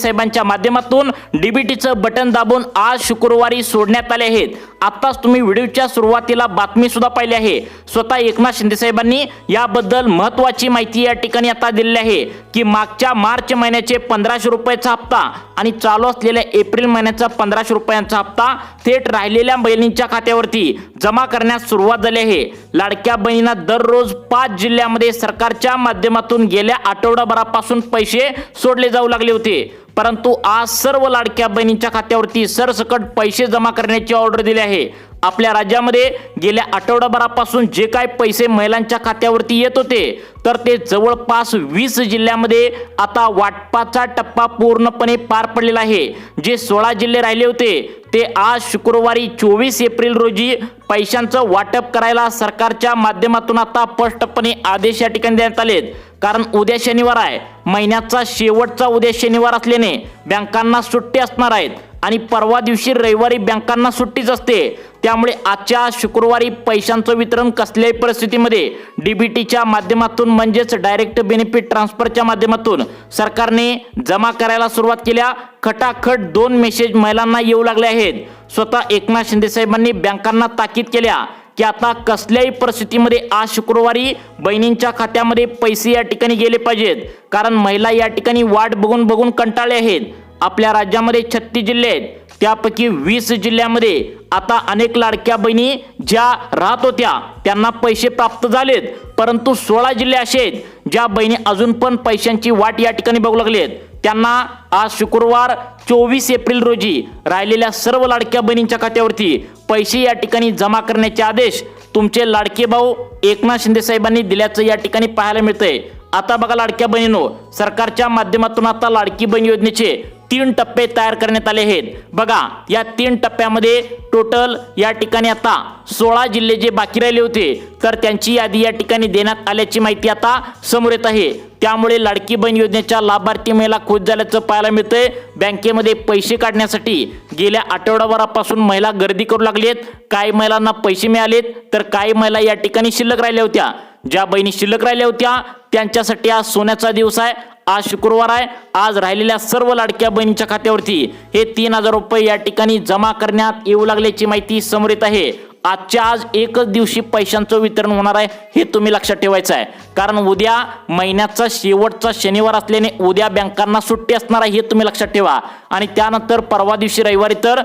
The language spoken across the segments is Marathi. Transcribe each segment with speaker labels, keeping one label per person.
Speaker 1: साहेबांच्या माध्यमातून डीबीटीचं बटन दाबून आज शुक्रवारी सोडण्यात आले आहेत। आताच तुम्ही व्हिडिओच्या सुरुवातीला बातमी सुद्धा पाहिली आहे। स्वतः एकनाथ शिंदे साहेबांनी याबद्दल महत्त्वाची माहिती या ठिकाणी आता दिलेली आहे की मागच्या मार्च महिन्याचे 1500 रुपयाचा हप्ता आणि चालू असलेल्या एप्रिल महिन्याचा 1500 रुपयांचा हप्ता थेट राहिलेल्या बहिणींच्या खात्यावरती जमा करण्यास सुरुवात झाली आहे। लाडक्या बहिणींना दररोज 5 जिल्ह्यांमध्ये सरकारच्या माध्यमातून गेल्या आठवडाभरापासून पैसे सोडले जाऊ लागले होते, परंतु आज सर्व लाडक्या बहिणींच्या खात्यावरती सरसकट पैसे जमा करण्याची ऑर्डर दिली आहे। आपल्या राज्यामध्ये गेल्या आठवडाभरापासून जे काही पैसे महिलांच्या खात्यावरती येत होते तर ते जवळपास 20 जिल्ह्यांमध्ये आता वाटपाचा टप्पा पूर्णपणे पार पडलेला आहे। जे 16 जिल्हे राहिले होते ते आज शुक्रवारी 24 एप्रिल रोजी पैशांचं वाटप करायला सरकारच्या माध्यमातून आता स्पष्टपणे आदेश या ठिकाणी देण्यात आलेत। कारण उद्या शनिवार आहे, महिन्याचा शेवटचा उद्या शनिवार असल्याने बँकांना सुट्टी असणार आहेत आणि परवा दिवशी रविवारी बँकांना सुट्टीच असते। त्यामुळे आजच्या शुक्रवारी पैशांचं वितरण कसल्याही परिस्थितीमध्ये डीबीटीच्या माध्यमातून म्हणजेच डायरेक्ट बेनिफिट ट्रान्सफरच्या माध्यमातून सरकारने जमा करायला सुरुवात केल्या। खटाखट 2 मेसेज महिलांना येऊ लागले आहेत। स्वतः एकनाथ शिंदे साहेबांनी बँकांना ताकीद केल्या की आता कसल्याही परिस्थितीमध्ये आज शुक्रवारी बहिणींच्या खात्यामध्ये पैसे या ठिकाणी गेले पाहिजेत, कारण महिला या ठिकाणी वाट बघून बघून कंटाळले आहेत। आपल्या राज्यामध्ये 36 जिल्हे आहेत, त्यापैकी 20 जिल्ह्यांमध्ये आता अनेक लाडक्या बहिणी ज्या राहत होत्या त्यांना पैसे प्राप्त झालेत, परंतु 16 जिल्हे असे आहेत ज्या बहिणी अजून पण पैशांची वाट या ठिकाणी बघू लागले आहेत। त्यांना आज शुक्रवार 24 एप्रिल रोजी राहिलेल्या सर्व लाडक्या बहिणींच्या खात्यावरती पैसे या ठिकाणी जमा करण्याचे आदेश तुमचे लाडके भाऊ एकनाथ शिंदे साहेबांनी दिल्याचं या ठिकाणी पाहायला मिळतंय। आता बघा लाडक्या बहिणींनो, सरकारच्या माध्यमातून आता लाडकी बहीण योजनेचे 3 टप्पे तयार करण्यात आले आहेत। बघा या 3 टप्प्यामध्ये टोटल या ठिकाणी आता 16 जिल्हे जे बाकी राहिले होते तर त्यांची यादी या ठिकाणी देण्यात आल्याची माहिती आता समोर येत आहे। त्यामुळे लाडकी बहीण योजनेच्या लाभार्थी महिला खुश झाल्याचं पाहायला मिळतंय। बँकेमध्ये पैसे काढण्यासाठी गेल्या आठवडाभरापासून महिला गर्दी करू लागलेत। काही महिलांना पैसे मिळालेत तर काही महिला या ठिकाणी शिल्लक राहिल्या होत्या। ज्या बहिणी शिल्लक राहिल्या होत्या त्यांच्यासाठी आज सोन्याचा दिवस आहे। आज शुक्रवार आहे। आज राहिलेल्या सर्व लाडक्या बहिणींच्या खात्यावरती हे 3000 रुपये या ठिकाणी जमा करण्यात येऊ लागल्याची माहिती समोर येत आहे। आजच्या आज एकच दिवशी पैशांचं वितरण होणार आहे हे तुम्ही लक्षात ठेवायचं आहे, कारण उद्या महिन्याचा शेवटचा शनिवार असल्याने उद्या बँकांना सुट्टी असणार आहे हे तुम्ही लक्षात ठेवा। आणि त्यानंतर परवा दिवशी रविवारी तर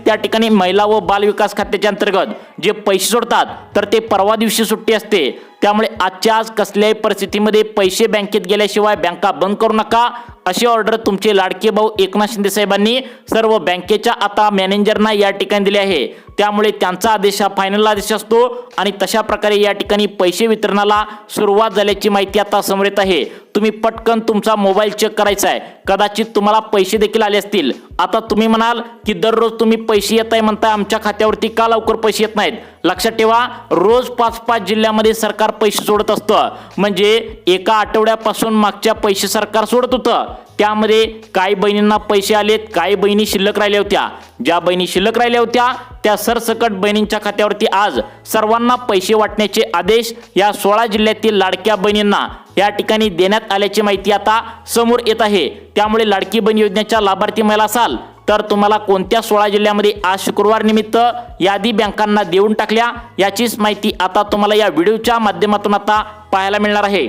Speaker 1: त्या ठिकाणी महिला व बाल विकास खात्याच्या अंतर्गत जे पैसे सोडतात तर ते परवा दिवशी सुट्टी असते। त्यामुळे आजच्या आज कसल्याही परिस्थितीमध्ये पैसे बँकेत गेल्याशिवाय बँका बंद करू नका अशी ऑर्डर तुमचे लाडके भाऊ एकनाथ शिंदे साहेबांनी सर्व बँकेच्या आता मॅनेजरना या ठिकाणी दिले आहे। त्यामुळे त्यांचा आदेश हा फायनल आदेश असतो आणि तशा प्रकारे या ठिकाणी पैसे वितरणाला सुरुवात झाल्याची माहिती आता समोर येत आहे। तुम्ही पटकन तुमचा मोबाईल चेक करायचा आहे, कदाचित तुम्हाला पैसे देखील आले असतील। आता तुम्ही म्हणाल की दररोज तुम्ही पैसे येत आहे म्हणताय, आमच्या खात्यावरती का लवकर पैसे येत नाहीत? लक्षात ठेवा, रोज 5-5 जिल्ह्यामध्ये सरकार पैसे सोडत असतं। म्हणजे एका आठवड्यापासून मागच्या पैसे सरकार सोडत होतं, त्यामध्ये काही बहिणींना पैसे आलेत, काही बहिणी शिल्लक राहिल्या होत्या। ज्या बहिणी शिल्लक राहिल्या होत्या त्या सरसकट बहिणींच्या खात्यावरती आज सर्वांना पैसे वाटण्याचे आदेश या 16 जिल्ह्यातील लाडक्या बहिणींना या ठिकाणी देण्यात आल्याची माहिती आता समोर येत आहे। त्यामुळे लाडकी बहीण योजनेच्या लाभार्थी महिला असाल तर तुम्हाला कोणत्या 16 जिल्ह्यामध्ये आज शुक्रवार निमित्त यादी बँकांना देऊन टाकल्या याचीच माहिती आता तुम्हाला या व्हिडिओच्या माध्यमातून आता पाहायला मिळणार आहे।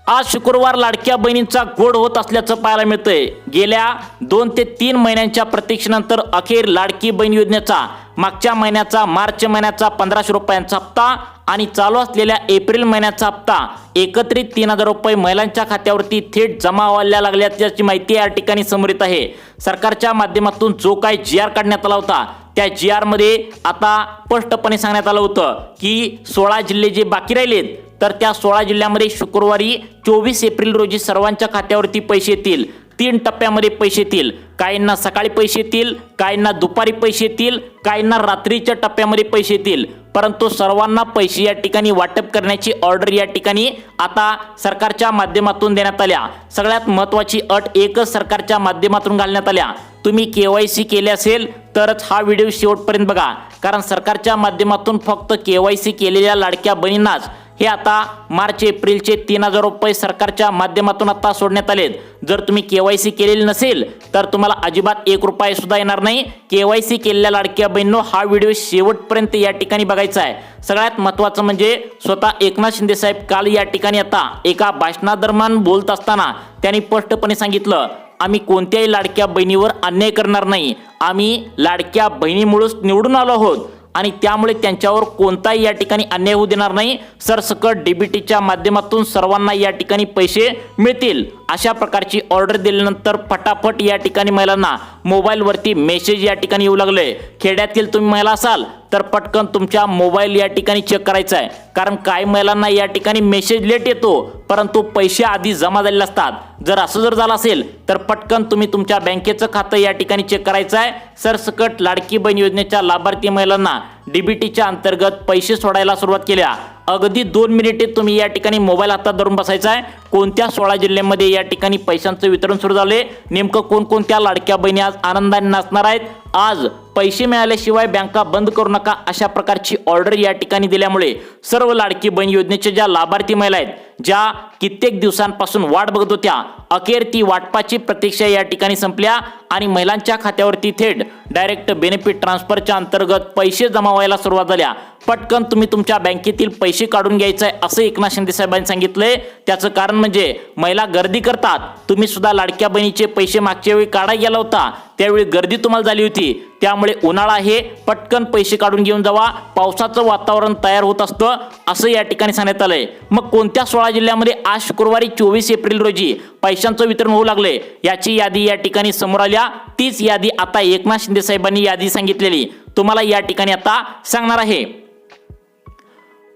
Speaker 1: आज शुक्रवार लाडक्या बहिणींचा गोड होत असल्याचं पाहायला मिळतंय। गेल्या 2 ते 3 महिन्यांच्या प्रतीक्षेनंतर अखेर लाडकी बहीण योजनेचा मागच्या महिन्याचा मार्च महिन्याचा 1500 रुपयांचा हप्ता आणि चालू असलेल्या एप्रिल महिन्याचा हप्ता एकत्रित 3000 रुपये महिलांच्या खात्यावरती थेट जमा व्हायला लागल्याची माहिती या ठिकाणी समोर येत आहे। सरकारच्या माध्यमातून जो काही GR काढण्यात आला होता त्या GR मध्ये आता स्पष्टपणे सांगण्यात आलं होतं की 16 जिल्हे जे बाकी राहिलेत तर त्या 16 जिल्ह्यांमध्ये शुक्रवारी 24 एप्रिल रोजी सर्वांच्या खात्यावरती पैसे येतील। 3 टप्प्यामध्ये पैसे येतील। काहींना सकाळी पैसे येतील, काहींना दुपारी पैसे येतील, काहींना रात्रीच्या टप्प्यामध्ये पैसे येतील, परंतु सर्वांना पैसे या ठिकाणी वाटप करण्याची ऑर्डर या ठिकाणी आता सरकारच्या माध्यमातून देण्यात आल्या। सगळ्यात महत्त्वाची अट एकच सरकारच्या माध्यमातून घालण्यात आल्या, तुम्ही KYC केले असेल तरच हा व्हिडिओ शेवटपर्यंत बघा, कारण सरकारच्या माध्यमातून फक्त KYC केलेल्या लाडक्या बहिणींनाच हे आता मार्च एप्रिलचे 3,000 रुपये सरकारच्या माध्यमातून आता सोडण्यात आलेत। जर तुम्ही केवायसी केलेली नसेल तर तुम्हाला अजिबात 1 रुपया सुद्धा येणार नाही। केवायसी केलेल्या लाडक्या बहिणींनो हा व्हिडिओ शेवटपर्यंत या ठिकाणी बघायचा आहे। सगळ्यात महत्त्वाचं म्हणजे स्वतः एकनाथ शिंदे साहेब काल या ठिकाणी आता एका भाषणादरम्यान बोलत असताना त्यांनी स्पष्टपणे सांगितलं, आम्ही कोणत्याही लाडक्या बहिणीवर अन्याय करणार नाही, आम्ही लाडक्या बहिणीमुळेच निवडून आलो आहोत आणि त्यामुळे त्यांच्यावर कोणताही या ठिकाणी अन्याय होऊ देणार नाही। सरसकट डीबीटीच्या माध्यमातून सर्वांना या ठिकाणी पैसे मिळतील अशा प्रकारची ऑर्डर दिल्यानंतर फटाफट या ठिकाणी महिलांना मोबाईलवरती मेसेज या ठिकाणी येऊ लागले। खेड्यातील तुम्ही महिला असाल तर पटकन तुमच्या मोबाईल या ठिकाणी चेक करायचा आहे, कारण काही महिलांना या ठिकाणी मेसेज लेट येतो परंतु पैसे आधी जमा झालेले असतात। जर असं जर झालं असेल तर पटकन तुम्ही तुमच्या बँकेचं खातं या ठिकाणी चेक करायचं आहे। सरसकट लाडकी बहीण योजनेच्या लाभार्थी महिलांना डीबीटीच्या अंतर्गत पैसे सोडायला सुरुवात केल्या। अगदी 2 मिनिटे तुम्ही या ठिकाणी मोबाईल हातात धरून बसायचा आहे। कोणत्या 16 जिल्ह्यांमध्ये या ठिकाणी पैशांचं वितरण सुरू झाले, नेमकं कोणकोणत्या लाडक्या बहिणी आज आनंदाने नाचणार आहेत, आज पैसे मिळाल्याशिवाय बँका बंद करू नका अशा प्रकारची ऑर्डर या ठिकाणी दिल्यामुळे सर्व लाडकी बहीण योजनेच्या ज्या लाभार्थी महिला आहेत, ज्या कित्येक दिवसांपासून वाट बघत होत्या, अखेर ती वाटपाची प्रतीक्षा या ठिकाणी संपल्या आणि महिलांच्या खात्यावरती थेट डायरेक्ट बेनिफिट ट्रान्सफरच्या अंतर्गत पैसे जमा व्हायला सुरुवात झाल्या। पटकन तुम्ही तुमच्या बँकेतील पैसे काढून घ्यायचे आहे असं एकनाथ शिंदे साहेबांनी सांगितलंय। त्याचं कारण म्हणजे महिला गर्दी करतात, तुम्ही सुद्धा लाडक्या बहिणीचे पैसे मागच्या वेळी काढायला गेला होता त्यावेळी गर्दी तुम्हाला झाली होती, त्यामुळे उन्हाळा आहे, पटकन पैसे काढून घेऊन जावा, पावसाचं वातावरण तयार होत असतं असं या ठिकाणी सांगण्यात आलंय। मग कोणत्या 16 जिल्ह्यामध्ये आज शुक्रवारी 24 एप्रिल रोजी पैशांचं वितरण होऊ लागले याची यादी या ठिकाणी समोर आल्या। तीच यादी आता एकनाथ शिंदे साहेबांनी यादी सांगितलेली तुम्हाला या ठिकाणी आता सांगणार आहे।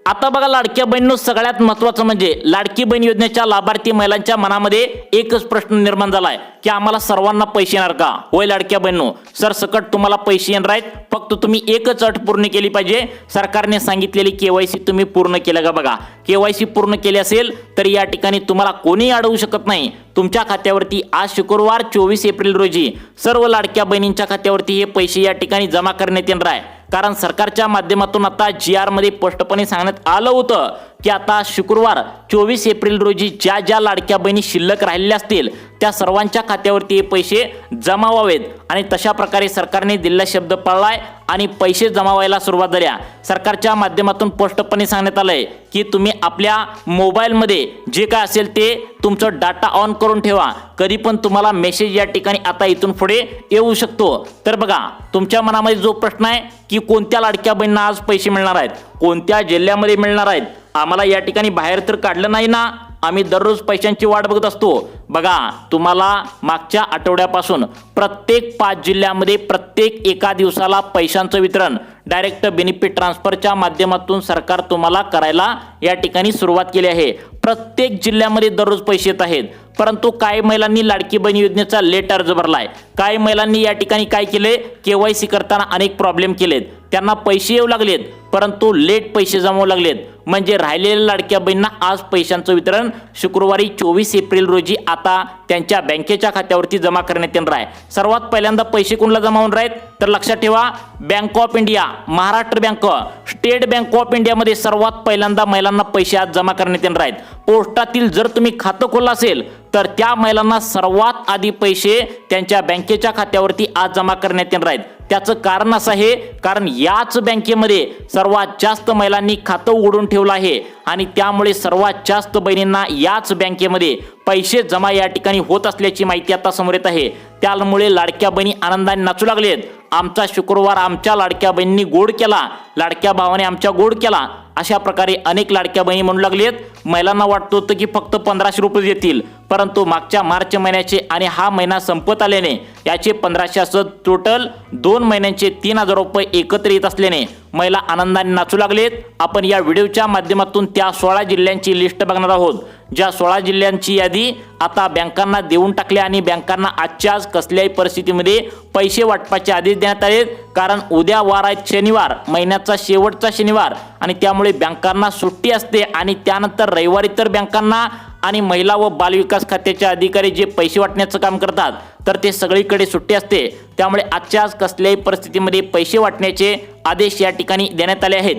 Speaker 1: आता बघा लाडक्या बहिणींनो, सगळ्यात महत्त्वाचं म्हणजे लाडकी बहीण योजनेच्या लाभार्थी महिलांच्या मनामध्ये एकच प्रश्न निर्माण झालाय की आम्हाला सर्वांना पैसे येणार का? होय लाडक्या बहिणींनो, सरसकट तुम्हाला पैसे येणार आहेत, फक्त तुम्ही एकच अट पूर्ण केली पाहिजे। सरकारने सांगितलेली केवायसी तुम्ही पूर्ण केलं का? बघा, केवायसी पूर्ण केली असेल तर या ठिकाणी तुम्हाला कोणी अडवू शकत नाही। तुमच्या खात्यावरती आज शुक्रवार 24 एप्रिल रोजी सर्व लाडक्या बहिणींच्या खात्यावरती हे पैसे या ठिकाणी जमा करण्यात येणार आहे, कारण सरकारच्या माध्यमातून आता GR मध्ये स्पष्टपणे सांगण्यात आलं होतं की आता शुक्रवार 24 एप्रिल रोजी ज्या ज्या लाडक्या बहिणी शिल्लक राहिलेल्या असतील त्या सर्वांच्या खात्यावरती हे पैसे जमा व्हावेत आणि तशा प्रकारे सरकारने दिलेला शब्द पाळलाय आणि पैसे जमा व्हायला सुरुवात झाल्या। सरकारच्या माध्यमातून स्पष्टपणे सांगण्यात आलंय की तुम्ही आपल्या मोबाईलमध्ये जे काय असेल ते तुमचं डाटा ऑन करून ठेवा, कधी पण तुम्हाला मेसेज या ठिकाणी आता इथून पुढे येऊ शकतो। तर बघा, तुमच्या मनामध्ये जो प्रश्न आहे की कोणत्या लाडक्या बहिणींना आज पैसे मिळणार आहेत, कोणत्या जिल्ह्यामध्ये मिळणार आहेत, आम्हाला या ठिकाणी बाहेर तर काढलं नाही ना, आम्ही दररोज पैशांची वाट बघत असतो। बघा, तुम्हाला मागच्या आठवड्यापासून प्रत्येक 5 जिल्ह्यामध्ये प्रत्येक एका दिवसाला पैशांचं वितरण डायरेक्ट बेनिफिट ट्रान्सफरच्या माध्यमातून सरकार तुम्हाला करायला या ठिकाणी सुरुवात केली आहे। प्रत्येक जिल्ह्यामध्ये दररोज पैसे येत आहेत, परंतु काही महिलांनी लाडकी बहीण योजनेचा लेट अर्ज भरलाय, काही महिलांनी या ठिकाणी काय केले, केवायसी करताना अनेक प्रॉब्लेम केलेत, त्यांना पैसे येऊ लागलेत परंतु लेट पैसे जमावू लागलेत। म्हणजे राहिलेल्या लाडक्या बहिणींना आज पैशांचं वितरण शुक्रवारी 24 एप्रिल रोजी आता त्यांच्या बँकेच्या खात्यावरती जमा करण्यात येणार आहे। सर्वात पहिल्यांदा पैसे कोणाला जमा होणार आहेत तर लक्षात ठेवा, bank of India, Maharashtra bank, state bank of इंडियामध्ये सर्वात पहिल्यांदा महिलांना पैसे आज जमा करण्यात येणार आहेत। पोस्टातील जर तुम्ही खातं खोललं असेल तर त्या महिलांना सर्वात आधी पैसे त्यांच्या बँकेच्या खात्यावरती आज जमा करण्यात येणार आहेत। त्याचं कारण असं आहे कारण याच बँकेमध्ये सर्वात जास्त महिलांनी खातं उघडून ठेवलं आहे आणि त्यामुळे सर्वात जास्त बहिणींना याच बँकेमध्ये पैसे जमा या ठिकाणी होत असल्याची माहिती आता समोर येत आहे। त्यामुळे लाडक्या बहिणी आनंदाने नाचू लागलेत, आमचा शुक्रवार आमच्या लाडक्या बहिणींनी गोड केला, लाडक्या भावाने आमच्या गोड केला, अशा प्रकारे अनेक लाडक्या बहिणी म्हणू लागलेत। महिलांना वाटत होतं की फक्त 1500 रुपये येतील, परंतु मागच्या मार्च महिन्याचे आणि हा महिना संपत आल्याने याचे 1500 असं टोटल 2 महिन्यांचे 3000 रुपये एकत्र येत असल्याने महिला आनंदाने नाचू लागलेत। आपण या व्हिडिओच्या माध्यमातून त्या 16 जिल्ह्यांची लिस्ट बघणार आहोत, ज्या 16 जिल्ह्यांची यादी आता बँकांना देऊन टाकली आणि बँकांना आजच्या आज कसल्याही परिस्थितीमध्ये पैसे वाटपाचे आदेश देण्यात आलेत, कारण उद्या वार आहे शनिवार, महिन्याचा शेवटचा शनिवार आणि त्यामुळे बँकांना सुट्टी असते आणि त्यानंतर रविवारी तर बँकांना आणि महिला व बालविकास खात्याचे अधिकारी जे पैसे वाटण्याचं काम करतात तर ते सगळीकडे सुट्टी असते। त्यामुळे आजच्या आज कसल्याही परिस्थितीमध्ये पैसे वाटण्याचे आदेश या ठिकाणी देण्यात आले आहेत।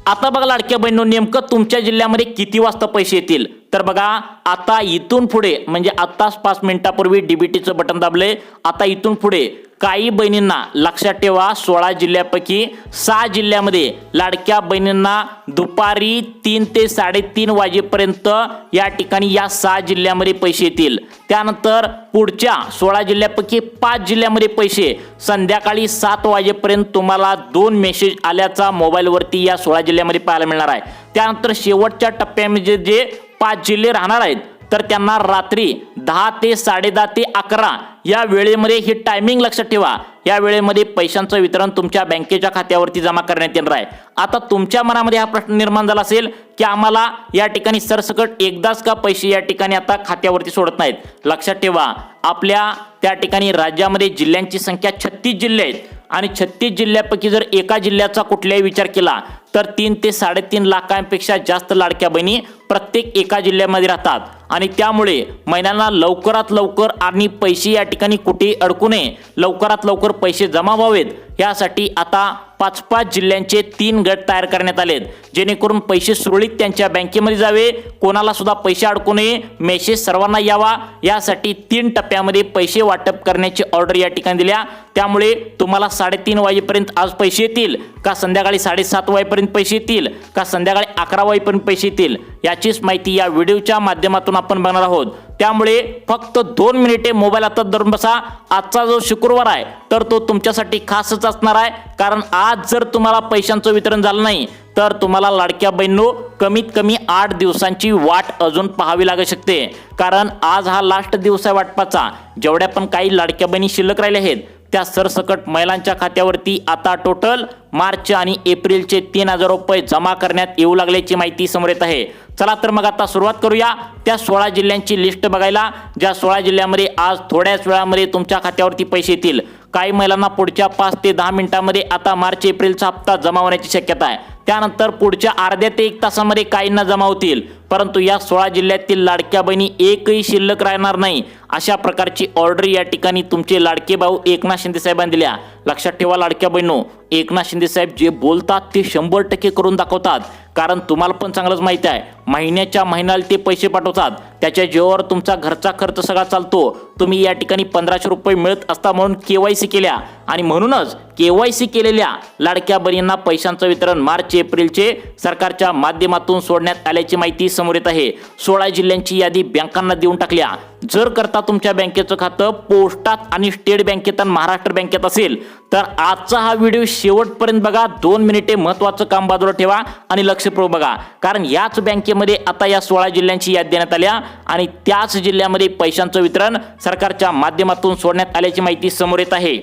Speaker 1: आता बघा लाडक्या बहिणींनो, नेमकं तुमच्या जिल्ह्यामध्ये किती वाजता पैसे येतील तर बघा, आता इथून पुढे म्हणजे आत्ताच 5 मिनिटापूर्वी डीबीटीचं बटन दाबले. आता इथून पुढे काही बहिणींना लक्षात ठेवा, 16 जिल्ह्यापैकी 6 जिल्ह्यामध्ये लाडक्या बहिणींना दुपारी 3 ते 3:30 वाजेपर्यंत या ठिकाणी या 6 जिल्ह्यामध्ये पैसे येतील. त्यानंतर पुढच्या 16 जिल्ह्यापैकी 5 जिल्ह्यामध्ये पैसे संध्याकाळी 7 वाजेपर्यंत तुम्हाला 2 मेसेज आल्याचा मोबाईलवरती या 16 जिल्ह्यामध्ये पाहायला मिळणार आहे. त्यानंतर शेवटच्या टप्प्यामध्ये जे 5 जिल्हे राहणार आहेत तर त्यांना रात्री 10 ते 10:30 ते 11 या वेळेमध्ये ही टायमिंग लक्षात ठेवा. या वेळेमध्ये पैशांचं वितरण तुमच्या बँकेच्या खात्यावरती जमा करण्यात येणार आहे. आता तुमच्या मनामध्ये हा प्रश्न निर्माण झाला असेल की आम्हाला या ठिकाणी सरसकट एकदाच का पैसे या ठिकाणी आता खात्यावरती सोडत नाहीत. लक्षात ठेवा, आपल्या त्या ठिकाणी राज्यामध्ये जिल्ह्यांची संख्या 36 जिल्हे आहेत आणि 36 जिल्ह्यापैकी जर एका जिल्ह्याचा कुठल्याही विचार केला तर 3 ते 3.5 लाखांपेक्षा जास्त लाडक्या बहिणी प्रत्येक एका जिल्ह्यामध्ये राहतात आणि त्यामुळे महिन्यांना लवकरात लवकर आणि पैसे या ठिकाणी कुठेही अडकू नये, लवकरात लवकर पैसे जमा व्हावेत यासाठी आता 5-5 जिल्ह्यांचे 3 गट तयार करण्यात आलेत, जेणेकरून पैसे सुरळीत त्यांच्या बँकेमध्ये जावे, कोणाला सुद्धा पैसे अडकू नये, मेसेज सर्वांना यावा यासाठी 3 टप्प्यामध्ये पैसे वाटप करण्याची ऑर्डर या ठिकाणी दिल्या. त्यामुळे तुम्हाला 3:30 वाजेपर्यंत आज पैसे येतील का संध्याकाळी 7:30 वाजेपर्यंत पैसे येतील का संध्याकाळी 11 वाजेपर्यंत पैसे येतील याचीच माहिती या व्हिडिओच्या माध्यमातून आपण बघणार आहोत. त्यामुळे फक्त 2 मिनिटे मोबाईल हातात धरून बसा. आजचा जो शुक्रवार आहे तर तो तुमच्यासाठी खासच असणार आहे, कारण आज जर तुम्हाला पैशांचं वितरण झालं नाही तर तुम्हाला लाडक्या बहिणींनो कमीत कमी 8 दिवसांची वाट अजून पाहावी लागू शकते, कारण आज हा लास्ट दिवस आहे वाटपाचा. जेवढ्या पण काही लाडक्या बहिणी शिल्लक राहिल्या आहेत त्या सरसकट महिलांच्या खात्यावरती आता टोटल मार्च आणि एप्रिलचे 3,000 रुपये जमा करण्यात येऊ लागल्याची माहिती समोर येत आहे. चला तर मग आता सुरुवात करूया त्या 16 जिल्ह्यांची लिस्ट बघायला, ज्या 16 जिल्ह्यामध्ये आज थोड्याच वेळामध्ये तुमच्या खात्यावरती पैसे येतील. काही महिलांना पुढच्या 5 ते 10 मिनिटांमध्ये आता मार्च एप्रिलचा हप्ता जमा होण्याची शक्यता आहे. त्यानंतर पुढच्या अर्ध्या ते 1 तासामध्ये काहींना जमा होतील, परंतु या 16 जिल्ह्यातील लाडक्या बहिणी एकही शिल्लक राहणार नाही अशा प्रकारची ऑर्डर या ठिकाणी तुमचे लाडके भाऊ एकनाथ शिंदे साहेबांनी दिल्या. लक्षात ठेवा लाडक्या बहिणो, एकनाथ शिंदे साहेब जे बोलतात ते 100% करून दाखवतात, कारण तुम्हाला पण चांगलंच माहिती आहे महिन्याच्या महिन्याला ते पैसे पाठवतात, त्याच्या जेव्हावर तुमचा घरचा खर्च सगळा चालतो. तुम्ही या ठिकाणी 1500 रुपये मिळत असता म्हणून KYC केल्या आणि म्हणूनच KYC केलेल्या लाडक्या बहिणींना पैशांचं वितरण मार्च एप्रिलचे सरकारच्या माध्यमातून सोडण्यात आल्याची माहिती समोर येत आहे. 16 जिल्ह्यांची यादी बँकांना देऊन टाकल्या. जर करता तुमच्या बँकेचं खातं पोस्टात आणि स्टेट बँकेत आणि महाराष्ट्र बँकेत असेल तर आजचा हा व्हिडिओ शेवटपर्यंत बघा. 2 मिनिटे महत्त्वाचं काम बाजूला ठेवा आणि लक्षपूर्वक बघा, कारण याच बँकेमध्ये आता या 16 जिल्ह्यांची यादी देण्यात आल्या आणि त्याच जिल्ह्यामध्ये पैशांचं वितरण सरकारच्या माध्यमातून सोडण्यात आल्याची माहिती समोर येत आहे.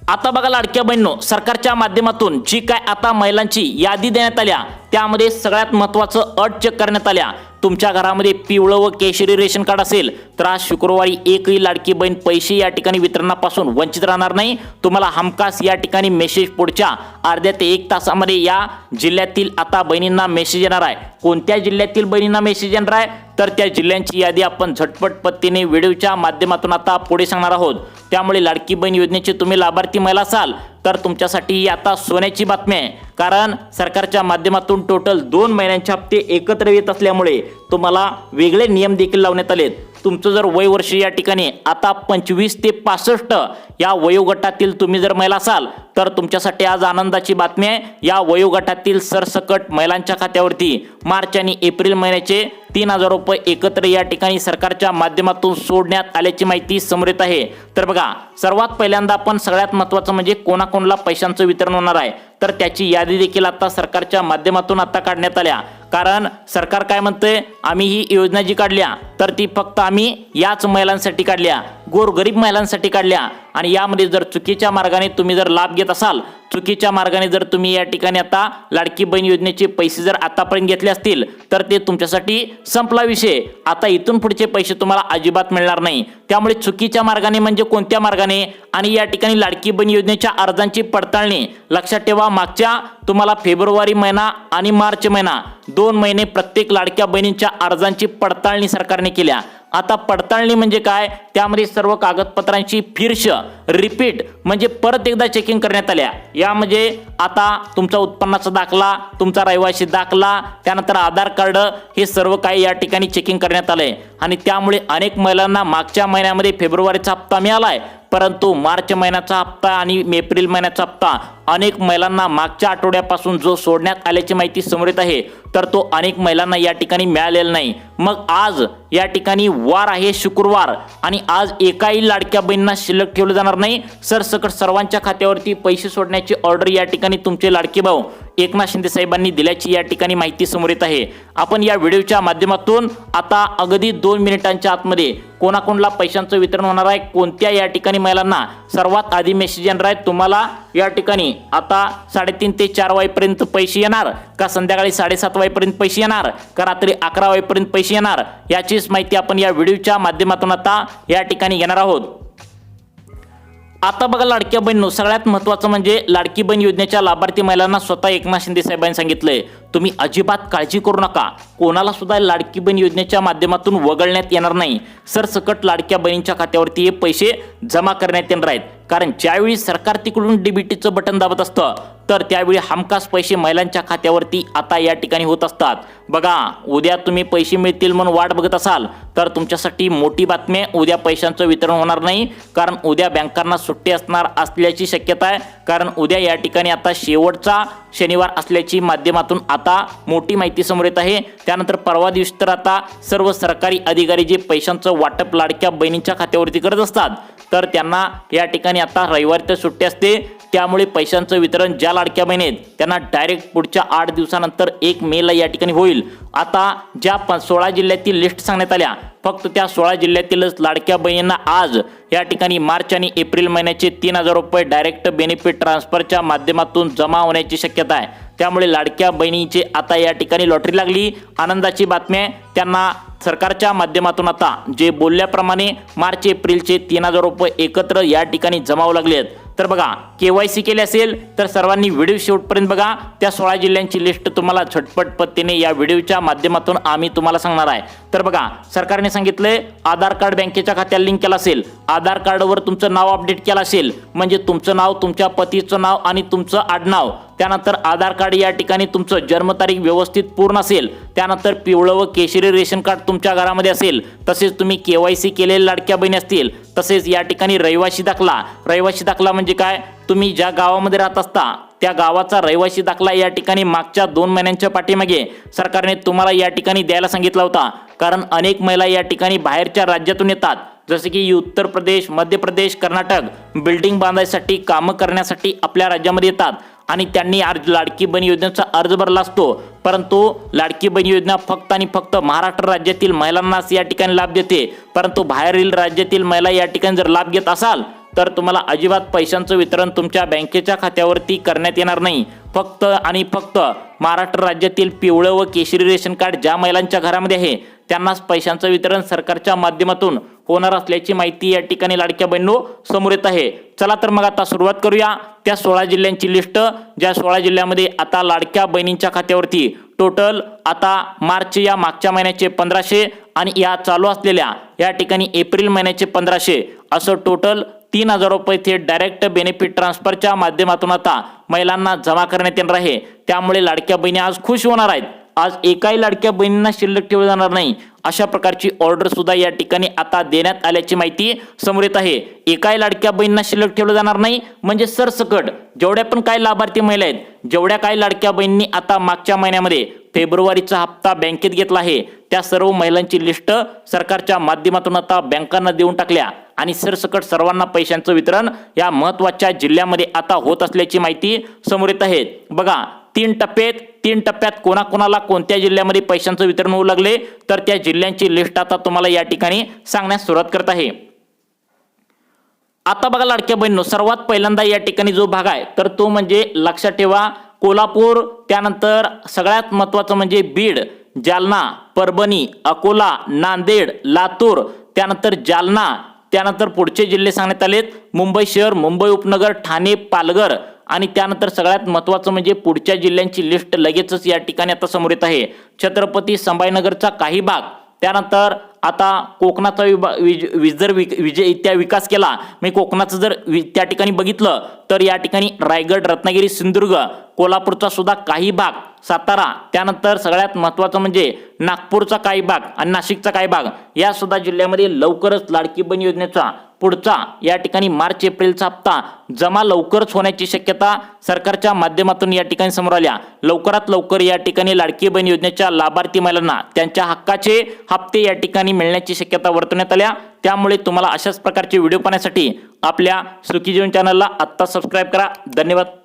Speaker 1: आता बघा लाडक्या बहिणींनो, सरकारच्या माध्यमातून जी काय आता महिलांची यादी देण्यात आल्या त्यामध्ये सगळ्यात महत्त्वाचं अट चेक करण्यात आल्या. तुमच्या घरामध्ये पिवळं व केशरी रेशन कार्ड असेल तर आज शुक्रवारी एकही लाडकी बहीण पैसे या ठिकाणी वितरणापासून वंचित राहणार नाही. तुम्हाला हमखास या ठिकाणी मेसेज पुढच्या अर्ध्या ते 1 तासामध्ये या जिल्ह्यातील आता बहिणींना मेसेज येणार आहे. कोणत्या जिल्ह्यातील बहिणींना मेसेज येणार आहे तर त्या जिल्ह्यांची यादी आपण झटपट पद्धतीने व्हिडिओच्या माध्यमातून आता पुढे सांगणार आहोत. त्यामुळे लाडकी बहीण योजनेचे तुम्ही लाभार्थी महिला असाल तर तुमच्यासाठी ही आता सोन्याची बातमी आहे, कारण सरकारच्या माध्यमातून टोटल 2 महिन्यांचे हप्ते एकत्र येत असल्यामुळे तुम्हाला वेगळे नियम देखील लावण्यात आलेत. तुमचं जर वय वर्ष या ठिकाणी आता 25 ते 65 या वयोगटातील तुम्ही जर महिला असाल तर तुमच्यासाठी आज आनंदाची बातमी आहे. या वयोगटातील सरसकट महिलांच्या खात्यावरती मार्च आणि एप्रिल महिन्याचे 3,000 रुपये एकत्र या ठिकाणी सरकारच्या माध्यमातून सोडण्यात आल्याची माहिती समोर येत आहे. तर बघा, सर्वात पहिल्यांदा आपण सगळ्यात महत्त्वाचं म्हणजे कोणाकोणाला पैशांचं वितरण होणार आहे तर त्याची यादी देखील आता सरकारच्या माध्यमातून आता काढण्यात आल्या. कारण सरकार काय म्हणतंय, आम्ही ही योजना जी काढल्या तर ती फक्त आम्ही याच महिलांसाठी काढल्या, गोरगरीब महिलांसाठी काढल्या आणि यामध्ये जर चुकीच्या मार्गाने तुम्ही जर लाभ घेत असाल, चुकीच्या मार्गाने जर तुम्ही या ठिकाणी आता लाडकी बहीण योजनेचे पैसे जर आतापर्यंत घेतले असतील तर ते तुमच्यासाठी संपला विषय. आता इथून पुढचे पैसे तुम्हाला अजिबात मिळणार नाही. त्यामुळे चुकीच्या मार्गाने म्हणजे कोणत्या मार्गाने आणि या ठिकाणी लाडकी बहीण योजनेच्या अर्जांची पडताळणी लक्षात ठेवा. मागच्या तुम्हाला फेब्रुवारी महिना आणि मार्च महिना 2 महिने प्रत्येक लाडक्या बहिणींच्या अर्जांची पडताळणी सरकारने केल्या आता पडताळणी म्हणजे काय, त्यामध्ये सर्व कागदपत्रांची फिरश रिपीट म्हणजे परत एकदा चेकिंग करण्यात आल्या। या म्हणजे आता तुमचा उत्पन्नाचा दाखला, तुमचा रहिवासी दाखला, त्यानंतर आधार कार्ड, हे सर्व काही या ठिकाणी चेकिंग करण्यात आलंय आणि त्यामुळे अनेक महिलांना मागच्या महिन्यामध्ये फेब्रुवारीचा हप्ता मिळालाय, परंतु मार्च महिन्याचा हप्ता आणि एप्रिल महिन्याचा हप्ता अनेक महिलांना मागच्या आठवड्यापासून जो सोडण्यात आल्याची माहिती समोर येत आहे, तर तो अनेक महिलांना या ठिकाणी मिळालेला नाही। मग आज या ठिकाणी वार आहे शुक्रवार आणि आज एकाही लाडक्या बहिणींना शिल्लक ठेवलं जाणार नाही। सरसकट सर्वांच्या खात्यावरती पैसे सोडण्याची ऑर्डर या ठिकाणी तुमचे लाडके भाऊ एकनाथ शिंदे साहेबांनी दिल्याची या ठिकाणी माहिती समोर येत आहे। आपण या व्हिडिओच्या माध्यमातून आता अगदी 2 मिनिटांच्या आतमध्ये कोणाकोणाला पैशांचं वितरण होणार आहे, कोणत्या या ठिकाणी महिलांना सर्वात आधी मेसेज येणार आहे, तुम्हाला या ठिकाणी आता 3:30 ते 4 वाजेपर्यंत पैसे येणार का, संध्याकाळी 7:30 वाजेपर्यंत पैसे येणार का, रात्री 11 वाजेपर्यंत पैसे येणार, याचीच माहिती आपण या व्हिडिओच्या माध्यमातून आता या ठिकाणी घेणार आहोत। आता बघा लाडक्या बहिणींनो, सगळ्यात महत्त्वाचं म्हणजे लाडकी बहीण योजनेच्या लाभार्थी महिलांना स्वतः एकनाथ शिंदे साहेबांनी सांगितलंय, तुम्ही अजिबात काळजी करू नका, कोणाला सुद्धा लाडकी बहीण योजनेच्या माध्यमातून वगळण्यात येणार नाही। सरसकट लाडक्या बहिणींच्या खात्यावरती हे पैसे जमा करण्यात येणार आहेत, कारण ज्यावेळी सरकार तिकडून डीबीटीचं बटन दाबत असतं तर त्यावेळी हमखास पैसे महिलांच्या खात्यावरती आता या ठिकाणी होत असतात। बघा, उद्या तुम्ही पैसे मिळतील म्हणून वाट बघत असाल तर तुमच्यासाठी मोठी बातमी, उद्या पैशांचं वितरण होणार नाही, कारण उद्या बँकांना सुट्टी असल्याची शक्यता आहे, कारण उद्या या ठिकाणी आता शेवटचा शनिवार असल्याची माध्यमातून आता मोठी माहिती समोर येत आहे। त्यानंतर परवा दिवशी तर आता सर्व सरकारी अधिकारी जे पैशांचं वाटप लाडक्या बहिणींच्या खात्यावरती करत असतात तर त्यांना या ठिकाणी आता रविवारी तर सुट्टी असते, त्यामुळे पैशांचं वितरण ज्या लाडक्या बहिणी आहेत त्यांना डायरेक्ट पुढच्या 8 दिवसानंतर 1 मेला या ठिकाणी होईल। आता ज्या 16 जिल्ह्यातील लिस्ट सांगण्यात आल्या, फक्त त्या 16 जिल्ह्यातीलच लाडक्या बहिणींना आज या ठिकाणी मार्च आणि एप्रिल महिन्याचे 3000 रुपये डायरेक्ट बेनिफिट ट्रान्सफरच्या माध्यमातून जमा होण्याची शक्यता आहे। त्यामुळे लाडक्या बहिणींची आता या ठिकाणी लॉटरी लागली, आनंदाची बातमी आहे। त्यांना सरकारच्या माध्यमातून आता जे बोलल्याप्रमाणे मार्च एप्रिलचे 3000 रुपये एकत्र या ठिकाणी जमा होऊ लागले आहेत। तर बघा, KYC केले असेल तर सर्वांनी व्हिडिओ शेवटपर्यंत बघा, त्या 16 जिल्ह्यांची लिस्ट तुम्हाला झटपट पद्धतीने या व्हिडिओच्या माध्यमातून आम्ही तुम्हाला सांगणार आहे। तर बघा, सरकारने सांगितलंय आधार कार्ड बँकेच्या खात्याला लिंक केला असेल, आधार कार्डवर तुमचं नाव अपडेट केलं असेल, म्हणजे तुमचं नाव, तुमच्या पतीचं नाव आणि तुमचं आडनाव, त्यानंतर आधार कार्ड या ठिकाणी तुमचं जन्मतारीख व्यवस्थित पूर्ण असेल, त्यानंतर पिवळं व केशरी रेशन कार्ड तुमच्या घरामध्ये असेल, तसेच तुम्ही KYC केलेले लाडक्या बहिणी असतील, तसेच या ठिकाणी रहिवासी दाखला म्हणजे काय, तुम्ही ज्या गावामध्ये राहत असता त्या गावाचा रहिवासी दाखला या ठिकाणी मागच्या 2 महिन्यांच्या पाठीमागे सरकारने तुम्हाला या ठिकाणी द्यायला सांगितला होता, कारण अनेक महिला या ठिकाणी बाहेरच्या राज्यातून येतात, जसे की उत्तर प्रदेश, मध्य प्रदेश, कर्नाटक, बिल्डिंग बांधायसाठी, कामं करण्यासाठी आपल्या राज्यामध्ये येतात आणि त्यांनी लाडकी बहीण योजनेचा अर्ज भरला असतो, परंतु लाडकी बहीण योजना फक्त आणि फक्त महाराष्ट्र राज्यातील महिलांनाच या ठिकाणी लाभ देते, परंतु बाहेरील राज्यातील महिला या ठिकाणी जर लाभ घेत असाल तर तुम्हाला अजिबात पैशांचं वितरण तुमच्या बँकेच्या खात्यावरती करण्यात येणार नाही। फक्त आणि फक्त महाराष्ट्र राज्यातील पिवळं व केशरी रेशन कार्ड ज्या महिलांच्या घरामध्ये आहे त्यांनाच पैशांचं वितरण सरकारच्या माध्यमातून होणार असल्याची माहिती या ठिकाणी लाडक्या बहिणींनो समोर येत आहे। चला तर मग आता सुरुवात करूया त्या 16 जिल्ह्यांची लिस्ट, ज्या 16 जिल्ह्यामध्ये आता लाडक्या बहिणींच्या खात्यावरती टोटल आता मार्च या मागच्या महिन्याचे 1500 आणि या चालू असलेल्या या ठिकाणी एप्रिल महिन्याचे 1500 असं टोटल 3000 रुपये थेट डायरेक्ट बेनिफिट ट्रान्सफरच्या माध्यमातून आता महिलांना जमा करण्यात येणार आहे। त्यामुळे लाडक्या बहिणी आज खुश होणार आहेत, आज एकाही लाडक्या बहिणींना शिल्लक ठेवलं जाणार नाही, अशा प्रकारची ऑर्डर सुद्धा या ठिकाणी आता देण्यात आल्याची माहिती समोर येत आहे। एकाही लाडक्या बहिणींना शिल्लक ठेवलं जाणार नाही म्हणजे सरसकट जेवढ्या पण काही लाभार्थी महिला आहेत, जेवढ्या काही लाडक्या बहिणींनी आता मागच्या महिन्यामध्ये फेब्रुवारीचा हप्ता बँकेत घेतला आहे, त्या सर्व महिलांची लिस्ट सरकारच्या माध्यमातून आता बँकांना देऊन टाकल्या आणि सरसकट सर्वांना पैशांचं वितरण या महत्त्वाच्या जिल्ह्यामध्ये आता होत असल्याची माहिती समोर येत आहे। बघा, 3 टप्प्यात कोणाकोणाला कोणत्या जिल्ह्यामध्ये पैशांचं वितरण होऊ लागले तर त्या जिल्ह्यांची लिस्ट आता तुम्हाला या ठिकाणी सांगण्यास सुरुवात करत आहे। आता बघा लाडक्या बहिणींनो, सर्वात पहिल्यांदा या ठिकाणी जो भाग आहे तर तो म्हणजे लक्षात ठेवा कोल्हापूर, त्यानंतर सगळ्यात महत्त्वाचं म्हणजे बीड, जालना, परभणी, अकोला, नांदेड, लातूर, त्यानंतर जालना, त्यानंतर पुढचे जिल्हे सांगण्यात आलेत मुंबई शहर, मुंबई उपनगर, ठाणे, पालघर आणि त्यानंतर सगळ्यात महत्त्वाचं म्हणजे पुढच्या जिल्ह्यांची लिस्ट लगेचच या ठिकाणी आता समोर येत आहे। छत्रपती संभाजीनगरचा काही भाग, त्यानंतर आता कोकणाचा त्या विकास केला, मी कोकणाचं जर त्या ठिकाणी बघितलं तर या ठिकाणी रायगड, रत्नागिरी, सिंधुदुर्ग, कोल्हापूरचा सुद्धा काही भाग, सातारा, त्यानंतर सगळ्यात महत्त्वाचं म्हणजे नागपूरचा काही भाग आणि नाशिकचा काही भाग या सुद्धा जिल्ह्यामध्ये लवकरच लाडकी बहीण योजनेचा पुढचा या ठिकाणी मार्च एप्रिलचा हप्ता जमा लवकरच होण्याची शक्यता सरकारच्या माध्यमातून या ठिकाणी समोर आल्या। लवकरात लवकर या ठिकाणी लाडकी बहीण योजनेच्या लाभार्थी महिलांना त्यांच्या हक्काचे हप्ते या ठिकाणी मिळण्याची शक्यता वर्तवण्यात आल्या। त्यामुळे तुम्हाला अशाच प्रकारचे व्हिडिओ पाहण्यासाठी आपल्या सुखी जीवन चॅनलला आत्ता सबस्क्राईब करा। धन्यवाद।